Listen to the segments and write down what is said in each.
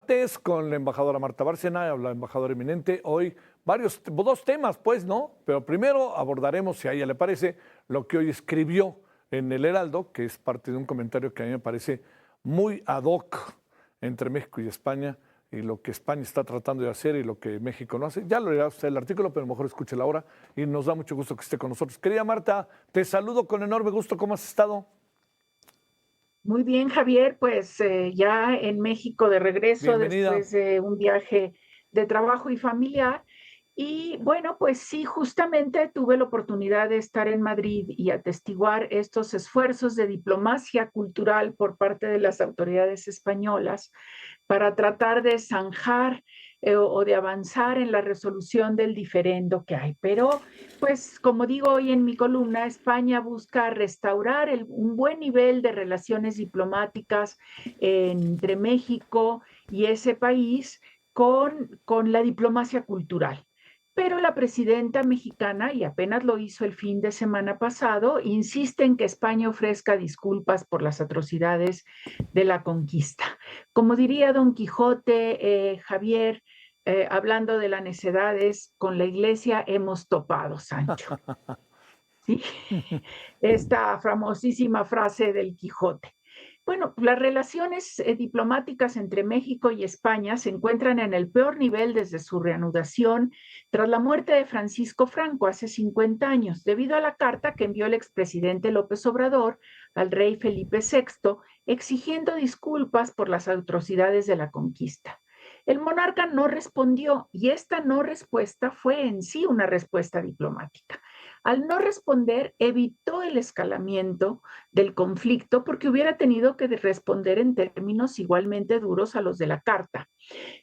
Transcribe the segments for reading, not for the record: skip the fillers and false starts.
martes con la embajadora Marta Bárcena, la embajadora eminente. Hoy dos temas, pues, ¿no? Pero primero abordaremos, si a ella le parece, lo que hoy escribió en el Heraldo, que es parte de un comentario que a mí me parece muy ad hoc entre México y España, y lo que España está tratando de hacer y lo que México no hace. Ya lo leerá usted el artículo, pero mejor escúchela ahora y nos da mucho gusto que esté con nosotros. Querida Marta, te saludo con enorme gusto. ¿Cómo has estado? Muy bien, Javier, pues ya en México de regreso Bienvenida. después de un viaje de trabajo y familiar. Y bueno, pues sí, justamente tuve la oportunidad de estar en Madrid y atestiguar estos esfuerzos de diplomacia cultural por parte de las autoridades españolas para tratar de zanjar o de avanzar en la resolución del diferendo que hay. Pero, pues, como digo hoy en mi columna, España busca restaurar un buen nivel de relaciones diplomáticas entre México y ese país con la diplomacia cultural. Pero la presidenta mexicana, y apenas lo hizo el fin de semana pasado, insiste en que España ofrezca disculpas por las atrocidades de la conquista. Como diría Don Quijote, Javier, hablando de las necedades, con la iglesia hemos topado, Sancho. ¿Sí? Esta famosísima frase del Quijote. Bueno, las relaciones diplomáticas entre México y España se encuentran en el peor nivel desde su reanudación tras la muerte de Francisco Franco hace 50 años, debido a la carta que envió el expresidente López Obrador al rey Felipe VI exigiendo disculpas por las atrocidades de la conquista. El monarca no respondió y esta no respuesta fue en sí una respuesta diplomática. Al no responder, evitó el escalamiento del conflicto porque hubiera tenido que responder en términos igualmente duros a los de la carta.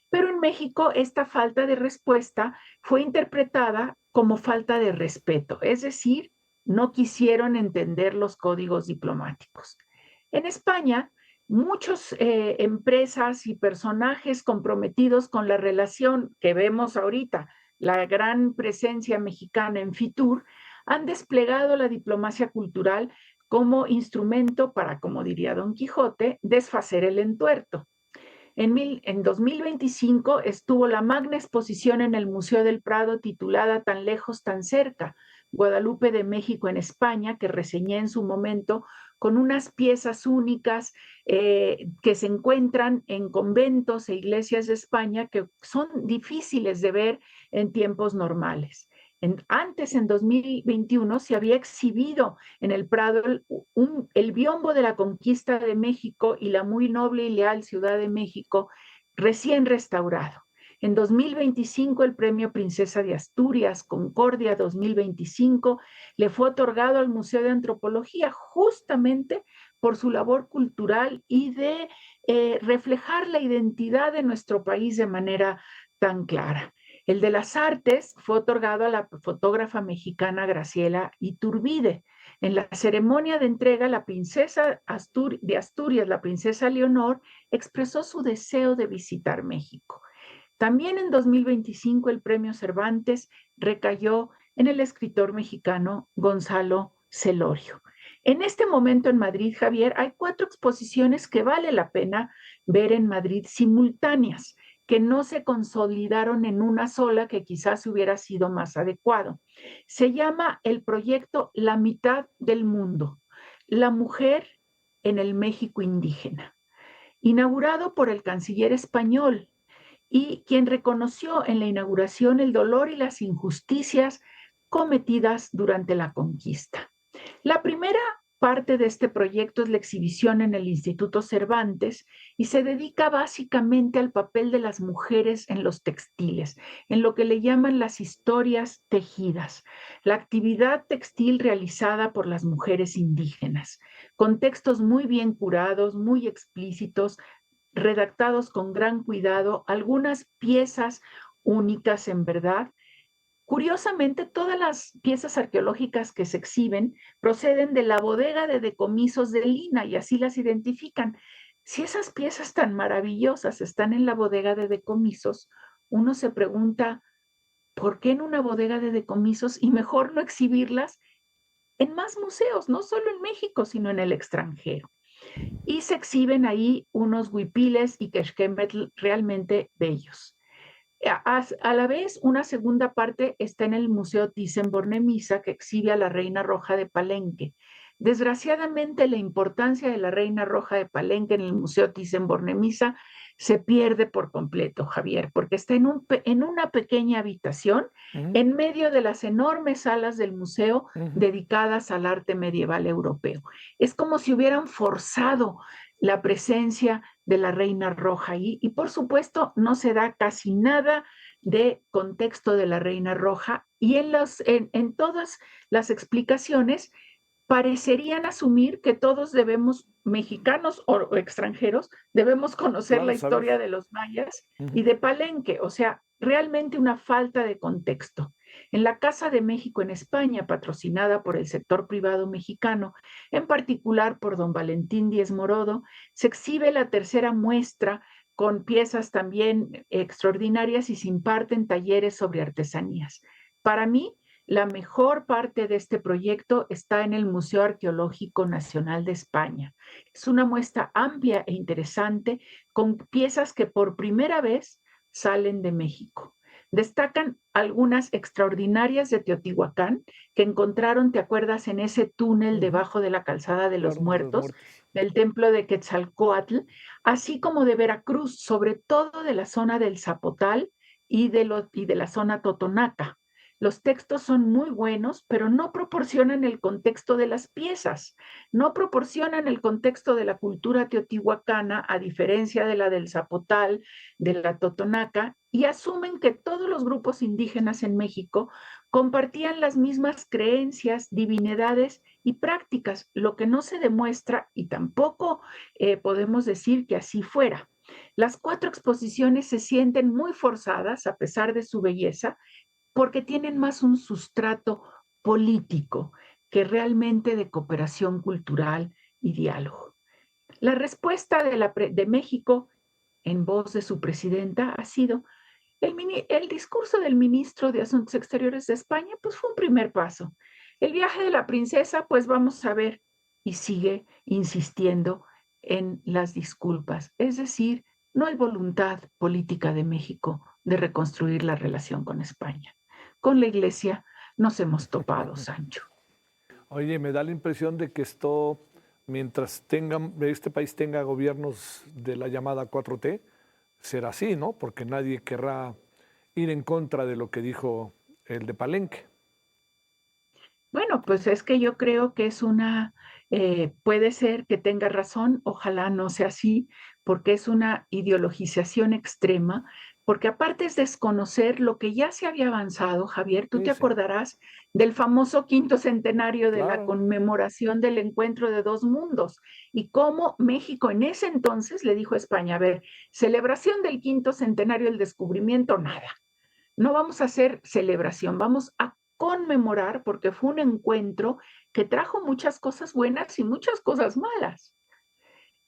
Pero en México esta falta de respuesta fue interpretada como falta de respeto, es decir, no quisieron entender los códigos diplomáticos. En España, muchas empresas y personajes comprometidos con la relación que vemos ahorita, la gran presencia mexicana en Fitur, han desplegado la diplomacia cultural como instrumento para, como diría Don Quijote, desfacer el entuerto. En 2025 estuvo la magna exposición en el Museo del Prado titulada Tan lejos, tan cerca, Guadalupe de México en España, que reseñé en su momento, con unas piezas únicas que se encuentran en conventos e iglesias de España que son difíciles de ver en tiempos normales. Antes, en 2021, se había exhibido en el Prado el biombo de la conquista de México y la muy noble y leal Ciudad de México recién restaurado. En 2025, el premio Princesa de Asturias, Concordia 2025, le fue otorgado al Museo de Antropología justamente por su labor cultural y de reflejar la identidad de nuestro país de manera tan clara. El de las artes fue otorgado a la fotógrafa mexicana Graciela Iturbide. En la ceremonia de entrega, la princesa de Asturias, la princesa Leonor, expresó su deseo de visitar México. También en 2025 el premio Cervantes recayó en el escritor mexicano Gonzalo Celorio. En este momento en Madrid, Javier, hay 4 exposiciones que vale la pena ver en Madrid simultáneas, que no se consolidaron en una sola, que quizás hubiera sido más adecuado. Se llama el proyecto La mitad del mundo, la mujer en el México indígena, inaugurado por el canciller español y quien reconoció en la inauguración el dolor y las injusticias cometidas durante la conquista. La primera parte de este proyecto es la exhibición en el Instituto Cervantes y se dedica básicamente al papel de las mujeres en los textiles, en lo que le llaman las historias tejidas, la actividad textil realizada por las mujeres indígenas, con textos muy bien curados, muy explícitos, redactados con gran cuidado, algunas piezas únicas en verdad. Curiosamente, todas las piezas arqueológicas que se exhiben proceden de la bodega de decomisos de Lina y así las identifican. Si esas piezas tan maravillosas están en la bodega de decomisos, uno se pregunta, ¿por qué en una bodega de decomisos y mejor no exhibirlas en más museos, no solo en México, sino en el extranjero? y se exhiben ahí unos huipiles y quexquémetl realmente bellos. A la vez, una segunda parte está en el Museo Thyssen-Bornemisza, que exhibe a la Reina Roja de Palenque. Desgraciadamente, la importancia de la Reina Roja de Palenque en el Museo Thyssen-Bornemisza se pierde por completo, Javier, porque está en una pequeña habitación Ujú, en medio de las enormes salas del museo ujú. dedicadas al arte medieval europeo. Es como si hubieran forzado la presencia de la Reina Roja ahí, y por supuesto no se da casi nada de contexto de la Reina Roja, y en todas las explicaciones parecerían asumir que todos debemos, mexicanos o extranjeros, debemos conocer Claro, la saber. historia de los mayas y Ujú. de Palenque, o sea, realmente una falta de contexto. En la Casa de México en España, patrocinada por el sector privado mexicano, en particular por don Valentín Díez Morodo, se exhibe la tercera muestra con piezas también extraordinarias y se imparten talleres sobre artesanías. Para mí, la mejor parte de este proyecto está en el Museo Arqueológico Nacional de España. Es una muestra amplia e interesante con piezas que por primera vez salen de México. Destacan algunas extraordinarias de Teotihuacán que encontraron, ¿te acuerdas?, en ese túnel Ujú. debajo de la calzada de los Claro, de los muertos, muertos. del templo de Quetzalcoatl, así como de Veracruz, sobre todo de la zona del Zapotal y de la zona totonaca. Los textos son muy buenos, pero no proporcionan el contexto de las piezas, no proporcionan el contexto de la cultura teotihuacana, a diferencia de la del Zapotal, de la Totonaca, y asumen que todos los grupos indígenas en México compartían las mismas creencias, divinidades y prácticas, lo que no se demuestra y tampoco podemos decir que así fuera. Las cuatro exposiciones se sienten muy forzadas a pesar de su belleza, porque tienen más un sustrato político que realmente de cooperación cultural y diálogo. La respuesta de México en voz de su presidenta ha sido el discurso del ministro de Asuntos Exteriores de España, pues fue un primer paso. El viaje de la princesa, pues vamos a ver, y sigue insistiendo en las disculpas. Es decir, no hay voluntad política de México de reconstruir la relación con España. Con la Iglesia nos hemos topado, Sancho. Oye, me da la impresión de que mientras este país tenga gobiernos de la llamada 4T, será así, ¿no? Porque nadie querrá ir en contra de lo que dijo el de Palenque. Bueno, pues es que yo creo que puede ser que tenga razón, ojalá no sea así, porque es una ideologización extrema, porque aparte es desconocer lo que ya se había avanzado, Javier, tú Sí, te sí, acordarás del famoso quinto centenario de la claro. conmemoración del encuentro de dos mundos y cómo México en ese entonces le dijo a España, a ver, celebración del quinto centenario del descubrimiento, nada, no vamos a hacer celebración, vamos a conmemorar porque fue un encuentro que trajo muchas cosas buenas y muchas cosas malas.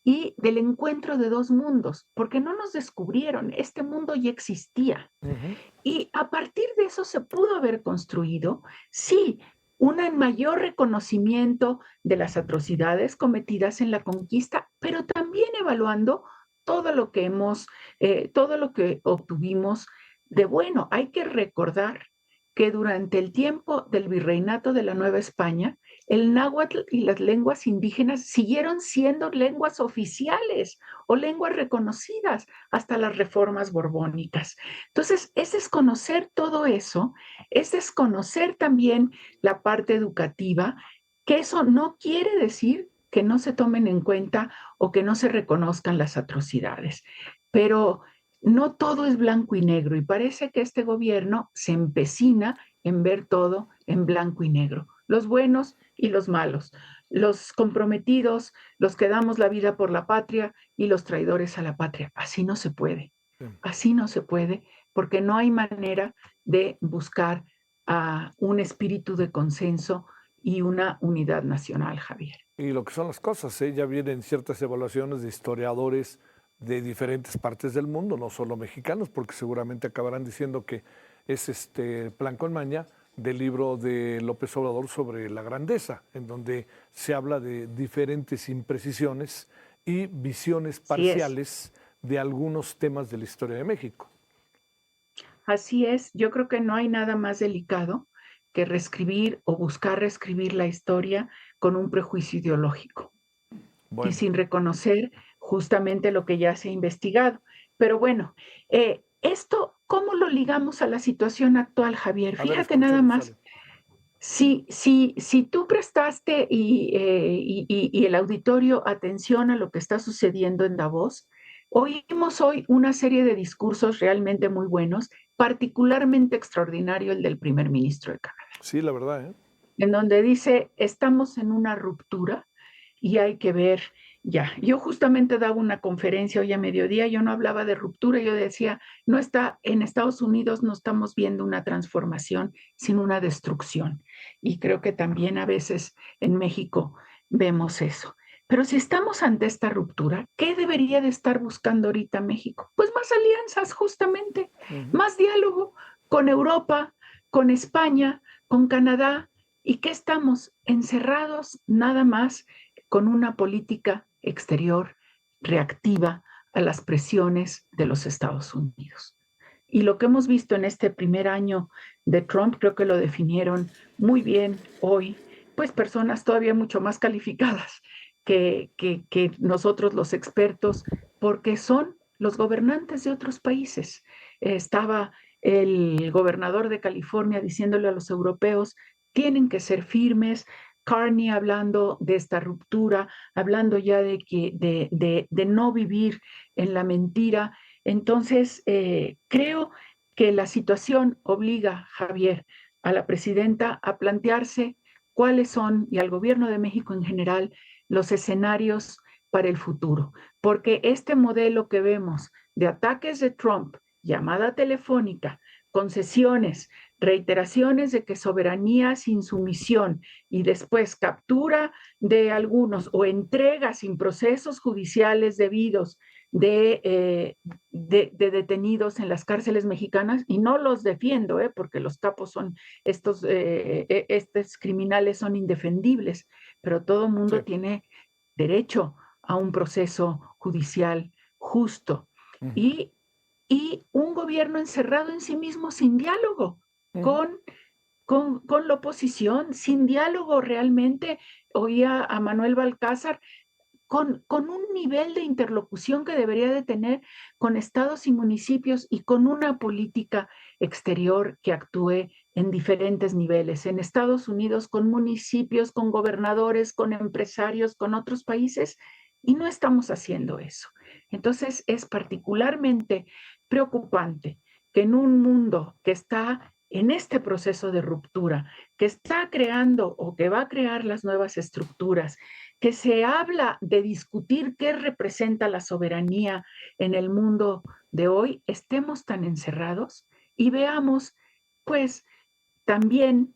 Y del encuentro de dos mundos, porque no nos descubrieron, este mundo ya existía. Ujú. Y a partir de eso se pudo haber construido, sí, un mayor reconocimiento de las atrocidades cometidas en la conquista, pero también evaluando todo lo que todo lo que obtuvimos de bueno. Hay que recordar que durante el tiempo del virreinato de la Nueva España, el náhuatl y las lenguas indígenas siguieron siendo lenguas oficiales o lenguas reconocidas hasta las reformas borbónicas. Entonces, es desconocer todo eso, es desconocer también la parte educativa, que eso no quiere decir que no se tomen en cuenta o que no se reconozcan las atrocidades, pero no todo es blanco y negro y parece que este gobierno se empecina en ver todo en blanco y negro, los buenos y los malos, los comprometidos, los que damos la vida por la patria y los traidores a la patria. Así no se puede, Sí. así no se puede, porque no hay manera de buscar un espíritu de consenso y una unidad nacional, Javier. Y lo que son las cosas, ¿eh? Ya vienen ciertas evaluaciones de historiadores de diferentes partes del mundo, no solo mexicanos, porque seguramente acabarán diciendo que es plan con maña, del libro de López Obrador sobre la grandeza, en donde se habla de diferentes imprecisiones y visiones Así es. parciales de algunos temas de la historia de México. Así es, yo creo que no hay nada más delicado que reescribir o buscar reescribir la historia con un prejuicio ideológico y Bueno, sin reconocer justamente lo que ya se ha investigado. Pero bueno, esto, ¿cómo lo ligamos a la situación actual, Javier? a ver, Fíjate nada escuchemos, más, Ale. si tú prestaste y el auditorio atención a lo que está sucediendo en Davos, oímos hoy una serie de discursos realmente muy buenos, particularmente extraordinario el del primer ministro de Canadá, Sí, la verdad, ¿eh? en donde dice, estamos en una ruptura y hay que ver ya. Yo justamente daba una conferencia hoy a mediodía, yo no hablaba de ruptura, yo decía, no está, en Estados Unidos no estamos viendo una transformación, sino una destrucción. Y creo que también a veces en México vemos eso. Pero si estamos ante esta ruptura, ¿qué debería de estar buscando ahorita México? Pues más alianzas, justamente, más diálogo con Europa, con España, con Canadá. ¿Y qué estamos? Encerrados nada más con una política exterior reactiva a las presiones de los Estados Unidos. Y lo que hemos visto en este primer año de Trump, creo que lo definieron muy bien hoy, pues personas todavía mucho más calificadas que nosotros los expertos, porque son los gobernantes de otros países. Estaba el gobernador de California diciéndole a los europeos, tienen que ser firmes, Carney hablando de esta ruptura, hablando ya de no vivir en la mentira. Entonces, creo que la situación obliga, Javier, a la presidenta a plantearse cuáles son, y al gobierno de México en general, los escenarios para el futuro. Porque este modelo que vemos de ataques de Trump, llamada telefónica, concesiones, reiteraciones de que soberanía sin sumisión y después captura de algunos o entrega sin procesos judiciales debidos de detenidos en las cárceles mexicanas, y no los defiendo, porque los capos son estos criminales son indefendibles, pero todo mundo Sí. tiene derecho a un proceso judicial justo. Y, y un gobierno encerrado en sí mismo sin diálogo con, con la oposición, sin diálogo realmente. Oía a Manuel Balcázar con un nivel de interlocución que debería de tener con estados y municipios y con una política exterior que actúe en diferentes niveles. En Estados Unidos, con municipios, con gobernadores, con empresarios, con otros países, y no estamos haciendo eso. Entonces, es particularmente preocupante que en un mundo que está en este proceso de ruptura, que está creando o que va a crear las nuevas estructuras, que se habla de discutir qué representa la soberanía en el mundo de hoy, estemos tan encerrados y veamos, pues, también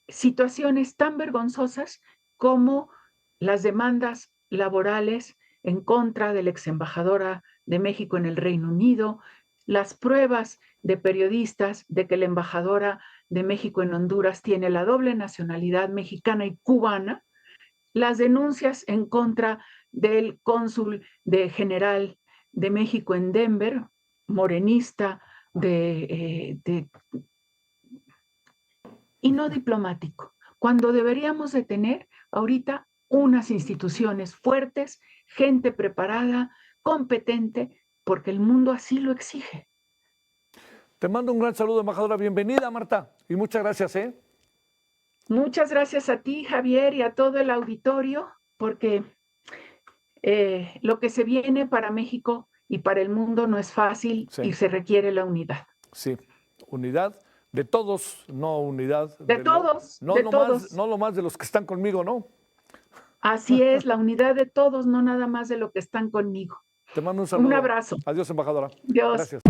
situaciones tan vergonzosas como las demandas laborales en contra de la ex embajadora de México en el Reino Unido, las pruebas de periodistas de que la embajadora de México en Honduras tiene la doble nacionalidad mexicana y cubana, las denuncias en contra del cónsul de general de México en Denver, morenista y no diplomático, cuando deberíamos de tener ahorita unas instituciones fuertes, gente preparada, competente, porque el mundo así lo exige. Te mando un gran saludo, embajadora. Bienvenida, Marta. Y muchas gracias, ¿eh? Muchas gracias a ti, Javier, y a todo el auditorio, porque lo que se viene para México y para el mundo no es fácil Sí. y se requiere la unidad. Sí, unidad de todos, no unidad De todos, no, de no todos. No lo más de los que están conmigo, ¿no? Así es, la unidad de todos, no nada más de lo que están conmigo. Te mando un saludo. Un abrazo. Adiós, embajadora. Dios. Gracias.